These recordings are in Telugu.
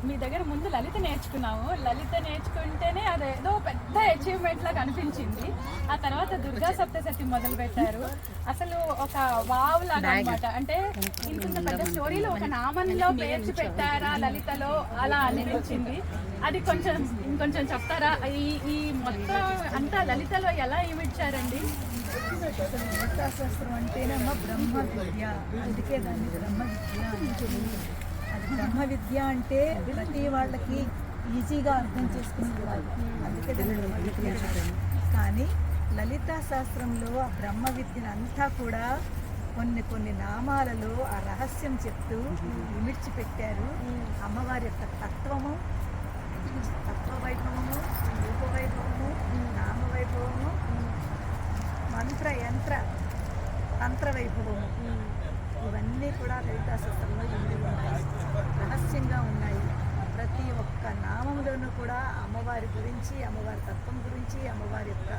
మీ దగ్గర ముందు లలిత నేర్చుకున్నాము. లలిత నేర్చుకుంటేనే అదేదో పెద్ద అచీవ్మెంట్ లాగా అనిపించింది. ఆ తర్వాత దుర్గా సప్తశతి మొదలు పెట్టారు. అసలు ఒక వావ్ లాగా అనమాట. అంటే ఇంత పెద్ద స్టోరీలో ఒక నామంలో పేర్చి పెట్టారా లలితలో, అలా అనిపించింది. అది ఇంకొంచెం చెప్తారా? ఈ మొత్తం అంతా లలితలో ఎలా ఇమిడ్చారండి? లలితాశాస్త్రం అంటేనేమో బ్రహ్మ విద్య, అందుకే దాన్ని బ్రహ్మ విద్య అంటుంది. అది బ్రహ్మ విద్య అంటే ప్రతి వాళ్ళకి ఈజీగా అర్థం చేసుకునేది కాదు, అందుకే దాన్ని బ్రహ్మ విద్య అంటారు. కానీ లలితా శాస్త్రంలో ఆ బ్రహ్మ విద్యను అంతా కూడా కొన్ని నామాలలో ఆ రహస్యం చెప్తూ ఇమిడ్చిపెట్టారు. అమ్మవారి యొక్క తత్వము, తత్వవైభవము, రూపవైభవము, నామవైభవము, మంత్ర యంత్ర తంత్ర వైభవము, ఇవన్నీ కూడా లలితా శాస్త్రంలో ఇమిడి ఉన్నాయి, రహస్యంగా ఉన్నాయి. ప్రతి ఒక్క నామంలోనూ కూడా అమ్మవారి గురించి, అమ్మవారి తత్వం గురించి, అమ్మవారి యొక్క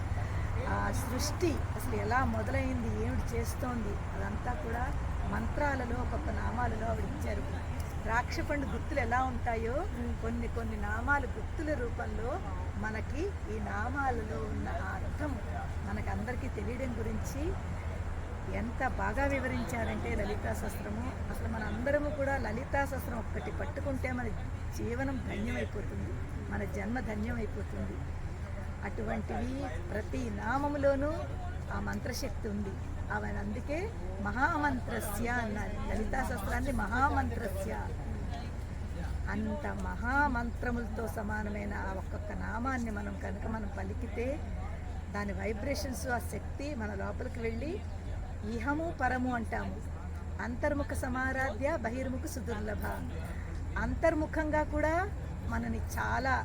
సృష్టి అసలు ఎలా మొదలైంది, ఏమిటి చేస్తోంది, అదంతా కూడా మంత్రాలలో ఒక్కొక్క నామాలలో ఆవిడ ఇచ్చారు. ద్రాక్ష పండు గుర్తులు ఎలా ఉంటాయో కొన్ని నామాలు గుర్తుల రూపంలో మనకి ఈ నామాలలో ఉన్న ఆ అర్థం మనకు అందరికీ తెలియడం గురించి ఎంత బాగా వివరించారంటే లలితా శాస్త్రము. అసలు మన అందరము కూడా లలితా శాస్త్రం ఒక్కటి పట్టుకుంటే మన జీవనం ధన్యమైపోతుంది, మన జన్మ ధన్యమైపోతుంది. అటువంటివి ప్రతి నామములోనూ ఆ మంత్రశక్తి ఉంది. అవన్నీ అందుకే మహామంత్రస్య అన్నారు. లలితా శాస్త్రాన్ని మహామంత్రస్య, అంత మహామంత్రములతో సమానమైన ఆ ఒక్కొక్క నామాన్ని మనం పలికితే దాని వైబ్రేషన్స్, ఆ శక్తి మన లోపలికి వెళ్ళి ఇహము పరము అంటాము. అంతర్ముఖ సమారాధ్య బహిర్ముఖ సుదుర్లభ. అంతర్ముఖంగా కూడా మనని చాలా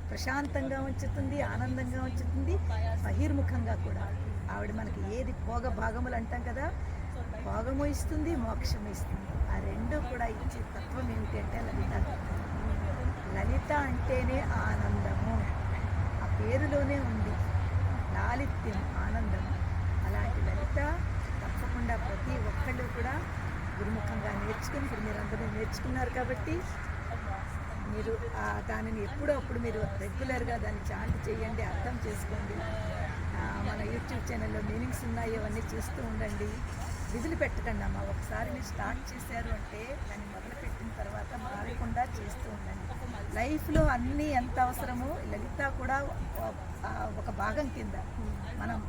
ప్రశాంతంగా ఉంచుతుంది, ఆనందంగా ఉంచుతుంది. బహిర్ముఖంగా కూడా ఆవిడ మనకి ఏది భోగ భాగములు అంటాం కదా, భోగము ఇస్తుంది, మోక్షము ఇస్తుంది. ఆ రెండు కూడా ఇచ్చే తత్వం ఏమిటి అంటే లలిత. లలిత అంటేనే ఆనందము, ఆ పేరులోనే ఉంది, లాలిత్యం, ఆనందం. అలాంటి లలిత తప్పకుండా ప్రతి ఒక్కళ్ళు కూడా గురుముఖంగా నేర్చుకుని, ఇప్పుడు మీరు అందరూ నేర్చుకున్నారు కాబట్టి మీరు దానిని ఎప్పుడో అప్పుడు మీరు రెగ్యులర్గా దాన్ని చాంట్ చేయండి, అర్థం చేసుకోండి. మన యూట్యూబ్ ఛానల్లో మీనింగ్స్ ఉన్నాయి, అవన్నీ చూస్తూ ఉండండి. విధులు పెట్టకండి అమ్మ. ఒకసారి మీరు స్టార్ట్ చేశారు అంటే దాన్ని మొదలుపెట్టిన తర్వాత మారకుండా చేస్తూ ఉండండి. లైఫ్లో అన్నీ ఎంత అవసరమో లలిత కూడా ఒక భాగం కింద.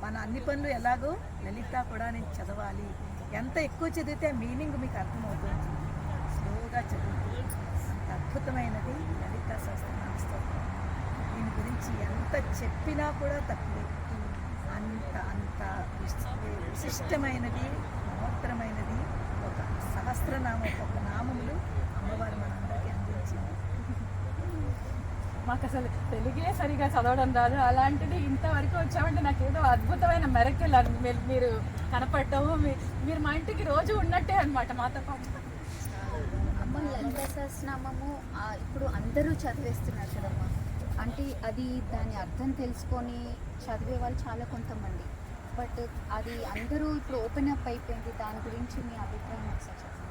మన అన్ని పనులు ఎలాగో లలిత కూడా నేను చదవాలి. ఎంత ఎక్కువ చదివితే మీనింగ్ మీకు అర్థమవుతుంది. స్లోగా చదువుతూ అంత అద్భుతమైనది లలితా సహస్రనామ. దీని గురించి ఎంత చెప్పినా కూడా తక్కువే. అంత విశిష్టమైనది, మహోత్తరమైనది ఒక సహస్రనామం, ఒక నామములు అమ్మవారు మనందరికీ అందించింది. మాకు అసలు తెలుగే సరిగా చదవడం రాదు, అలాంటిది ఇంతవరకు వచ్చామంటే నాకు ఏదో అద్భుతమైన మెరకిల్ మీరు కనపడటము. మీరు మా ఇంటికి రోజు ఉన్నట్టే అనమాట మాతో పాటు. అమ్మ లలితా సహస్రనామము ఇప్పుడు అందరూ చదివేస్తున్నారు కదమ్మా, అంటే అది దాని అర్థం తెలుసుకొని చదివే వాళ్ళు చాలా కొంతమంది, బట్ అది అందరూ ఇప్పుడు ఓపెన్ అప్ అయిపోయింది. దాని గురించి మీ అభిప్రాయం ఒకసారి చెప్పండి.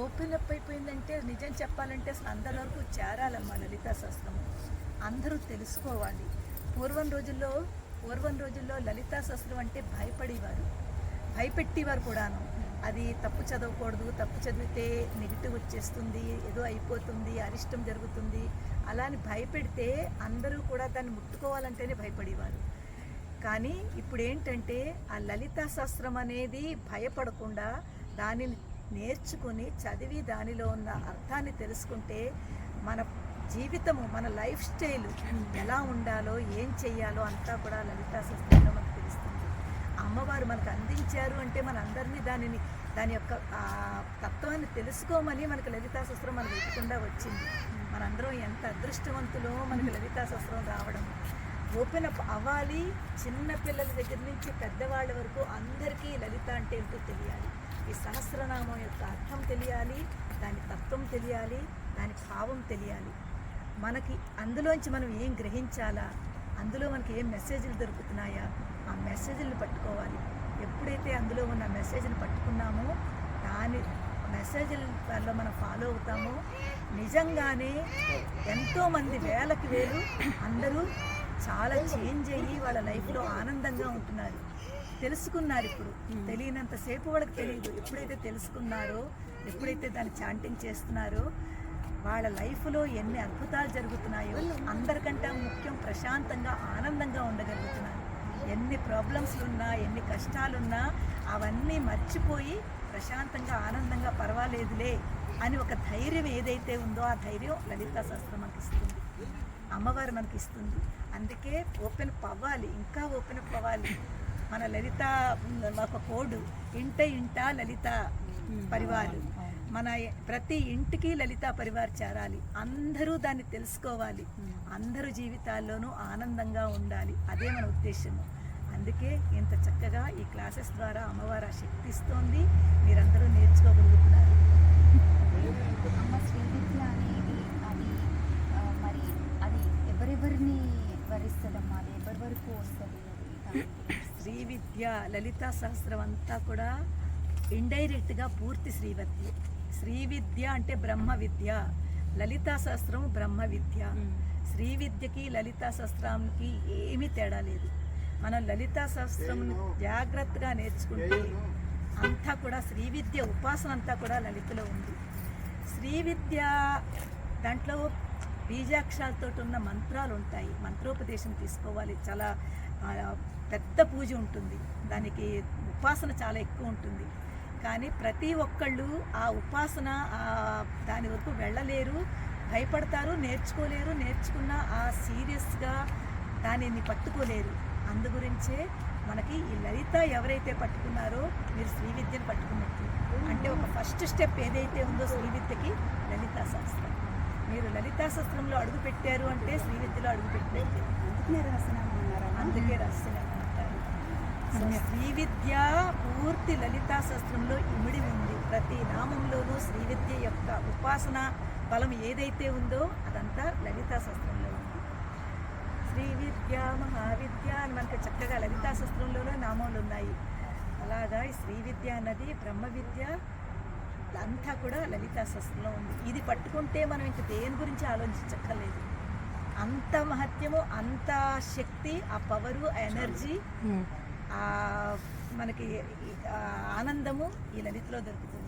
ఓపెన్ అప్ అయిపోయిందంటే నిజం చెప్పాలంటే అసలు అందరి వరకు చేరాలమ్మా లలితా శాస్త్రము. అందరూ తెలుసుకోవాలి. పూర్వం రోజుల్లో లలితా శాస్త్రం అంటే భయపెట్టేవారు కూడాను. అది తప్పు చదవకూడదు, తప్పు చదివితే నెగిటివ్ వచ్చేస్తుంది, ఏదో అయిపోతుంది, అరిష్టం జరుగుతుంది, అలా అని భయపెడితే అందరూ కూడా దాన్ని ముట్టుకోవాలంటేనే భయపడేవారు. కానీ ఇప్పుడు ఏంటంటే ఆ లలితా శాస్త్రం అనేది భయపడకుండా దానిని నేర్చుకుని చదివి దానిలో ఉన్న అర్థాన్ని తెలుసుకుంటే మన జీవితము, మన లైఫ్ స్టైల్ ఎలా ఉండాలో, ఏం చెయ్యాలో అంతా కూడా లలితా శాస్త్రంలో మనకు తెలుస్తుంది. అమ్మవారు మనకు అందించారు అంటే మనందరినీ దాని యొక్క తత్వాన్ని తెలుసుకోమని మనకు లలితా శాస్త్రం మనకు ఇవ్వకుండా వచ్చింది. మనందరం ఎంత అదృష్టవంతులో మనకు లలితా శాస్త్రం రావడం. ఓపెన్ అప్ అవ్వాలి. చిన్న పిల్లల దగ్గర నుంచి పెద్దవాళ్ళ వరకు అందరికీ లలిత అంటే ఏంటో తెలియాలి. ఈ సహస్రనామం యొక్క అర్థం తెలియాలి, దాని తత్వం తెలియాలి, దాని భావం తెలియాలి. మనకి అందులోంచి మనం ఏం గ్రహించాలా, అందులో మనకి ఏం మెసేజ్లు దొరుకుతున్నాయా, ఆ మెసేజ్లను పట్టుకోవాలి. ఎప్పుడైతే అందులో ఉన్న మెసేజ్ని పట్టుకున్నామో మెసేజ్లలో మనం ఫాలో అవుతామో నిజంగానే ఎంతోమంది వేలకు వేలు అందరూ చాలా చేంజ్ అయ్యి వాళ్ళ లైఫ్లో ఆనందంగా ఉంటున్నారు. తెలుసుకున్నారు. ఇప్పుడు తెలియనంతసేపు వాళ్ళకి తెలియదు. ఎప్పుడైతే తెలుసుకున్నారో, ఎప్పుడైతే దాన్ని చాంటింగ్ చేస్తున్నారో వాళ్ళ లైఫ్లో ఎన్ని అద్భుతాలు జరుగుతున్నాయో, అందరికంటే ముఖ్యం ప్రశాంతంగా ఆనందంగా ఉండగలుగుతున్నారు. ఎన్ని ప్రాబ్లమ్స్లు ఉన్నా, ఎన్ని కష్టాలున్నా అవన్నీ మర్చిపోయి ప్రశాంతంగా ఆనందంగా పర్వాలేదులే అని ఒక ధైర్యం ఏదైతే ఉందో ఆ ధైర్యం లలితా శాస్త్రం మనకి ఇస్తుంది, అమ్మవారు మనకి ఇస్తుంది. అందుకే ఓపెన్ అప్ అవ్వాలి, ఇంకా ఓపెన్ అప్ అవ్వాలి. మన లలిత ఒక కోడ్ ఇంట లలిత పరివారు, మన ప్రతి ఇంటికి లలితా పరివార్ చేరాలి. అందరూ దాన్ని తెలుసుకోవాలి, అందరూ జీవితాల్లోనూ ఆనందంగా ఉండాలి. అదే మన ఉద్దేశము. అందుకే ఇంత చక్కగా ఈ క్లాసెస్ ద్వారా అమ్మవారు ఆ శక్తి ఇస్తోంది. మీరందరూ నేర్చుకోగలుగుతున్నారు. అమ్మ శ్రీ విద్య అనేది అది మరి అది ఎవరెవరిని వరిస్తుందమ్మా? అది ఎవరి వరకు వస్తుంది? శ్రీ విద్య లలితా సహస్రం అంతా కూడా ఇండైరెక్ట్గా పూర్తి శ్రీ విద్య అంటే బ్రహ్మ విద్య, లలితా సహస్రం బ్రహ్మ విద్య. శ్రీ విద్యకి లలితా సహస్రానికి ఏమీ తేడా లేదు. మనం లలితా సహస్రం జాగ్రత్తగా నేర్చుకుంటే అంతా కూడా శ్రీ విద్య ఉపాసన అంతా కూడా లలితలో ఉంది. శ్రీ విద్య దాంట్లో బీజాక్షరాలతో ఉన్న మంత్రాలు ఉంటాయి. మంత్రోపదేశం తీసుకోవాలి. చాలా పెద్ద పూజ ఉంటుంది, దానికి ఉపాసన చాలా ఎక్కువ ఉంటుంది. కానీ ప్రతి ఒక్కళ్ళు ఆ ఉపాసన దాని వరకు వెళ్ళలేరు, భయపడతారు, నేర్చుకోలేరు. నేర్చుకున్న ఆ సీరియస్గా దానిని పట్టుకోలేరు. అందు గురించే మనకి ఈ లలిత ఎవరైతే పట్టుకున్నారో మీరు శ్రీ విద్యను పట్టుకున్నట్టు. అంటే ఒక ఫస్ట్ స్టెప్ ఏదైతే ఉందో శ్రీ విద్యకి లలితా శాస్త్రం. మీరు లలితా శాస్త్రంలో అడుగు పెట్టారు అంటే శ్రీ విద్యలో అడుగు పెట్టినట్టే. అందుకే రహస్యం అంటారు. శ్రీ విద్య పూర్తి లలితా శాస్త్రంలో ఇమిడి ఉంది. ప్రతి నామంలోనూ శ్రీ విద్య యొక్క ఉపాసన బలం ఏదైతే ఉందో అదంతా లలితా శాస్త్రంలో ఉంది. శ్రీ విద్య మహావిద్య అని మనకి చక్కగా లలితా శాస్త్రంలోనే నామాలు ఉన్నాయి. అలాగా ఈ శ్రీ విద్య అన్నది బ్రహ్మ విద్య అంతా కూడా లలితా శాస్త్రంలో ఉంది. ఇది పట్టుకుంటే మనం ఇంక దేని గురించి ఆలోచించక్కర్లేదు. అంత మహత్యము, అంత శక్తి, ఆ పవరు, ఆ ఎనర్జీ, మనకి ఆనందము ఈ లలితలో దొరుకుతుంది.